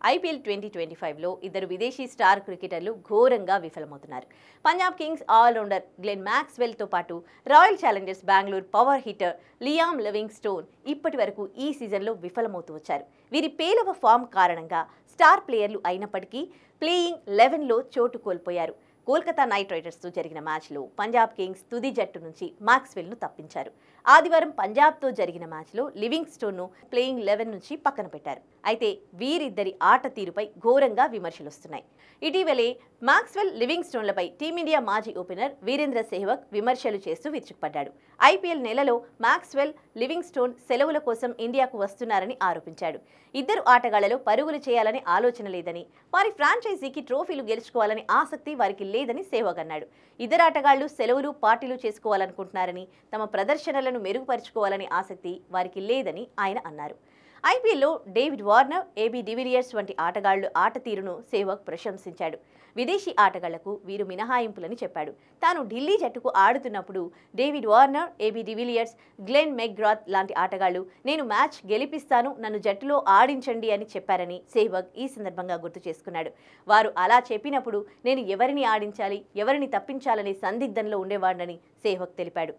IPL 2025లో ఇద్దరు విదేశీ star క్రికెటర్లు ఘోరంగా విఫలమవుతున్నారు. పంజాబ్ కింగ్స్ ఆల్రౌండర్ గ్లెన్ మ్యాక్స్వెల్తో పాటు royal Challengers Bengaluru power hitter Liam Livingstone ఇప్పటి వరకు ఈ సీజన్లో విఫలమవుతూ వచ్చారు. వీరి పేలవ ఫామ్ కారణంగా స్టార్ ప్లేయర్లు అయినప్పటికీ ప్లేయింగ్ 11లో చోటు కోల్పోయారు. కోల్కతా నైట్ రైడర్స్తో జరిగిన మ్యాచ్లో పంజాబ్ కింగ్స్ తుది జట్టు నుంచి మ్యాక్స్వెల్ను తప్పించారు. ఆదివారం పంజాబ్తో జరిగిన మ్యాచ్లో లివింగ్స్టోన్ను ప్లేయింగ్ 11 నుంచి పక్కన పెట్టారు. అయితే వీరిద్దరి ఆట తీరుపై ఘోరంగా విమర్శలొస్తున్నాయి. ఇటీవలే మ్యాక్స్వెల్ లివింగ్స్టోన్లపై టీమిండియా మాజీ ఓపెనర్ వీరేంద్ర సెహ్వాగ్ విమర్శలు చేస్తూ విరుచుకుపడ్డాడు. ఐపీఎల్ నెలలో మ్యాక్స్వెల్, లివింగ్స్టోన్ సెలవుల కోసం ఇండియాకు వస్తున్నారని ఆరోపించాడు. ఇద్దరు ఆటగాళ్లలో పరుగులు చేయాలనే ఆలోచన లేదని, వారి ఫ్రాంచైజీకి ట్రోఫీలు గెలుచుకోవాలనే ఆసక్తి వారికి లేదని సెహ్వాగ్ అన్నాడు. ఇద్దరు ఆటగాళ్లు సెలవులు, పార్టీలు చేసుకోవాలనుకుంటున్నారని, తమ ప్రదర్శనలను మెరుగుపరుచుకోవాలనే ఆసక్తి వారికి లేదని ఆయన అన్నారు. ఐపీఎల్లో డేవిడ్ వార్నర్, ఏబీ డివిలియర్స్ వంటి ఆటగాళ్లు ఆట తీరును సెహ్వాగ్ ప్రశంసించాడు. విదేశీ ఆటగాళ్లకు వీరు మినహాయింపులని చెప్పాడు. తాను ఢిల్లీ జట్టుకు ఆడుతున్నప్పుడు David Warner, AB de Villiers, Glenn McGrath లాంటి ఆటగాళ్లు నేను మ్యాచ్ గెలిపిస్తాను, నన్ను జట్టులో ఆడించండి అని చెప్పారని సెహ్వాగ్ ఈ సందర్భంగా గుర్తు చేసుకున్నాడు. వారు అలా చెప్పినప్పుడు నేను ఎవరిని ఆడించాలి, ఎవరిని తప్పించాలనే సందిగ్ధంలో ఉండేవాడినని సెహ్వాగ్ తెలిపాడు.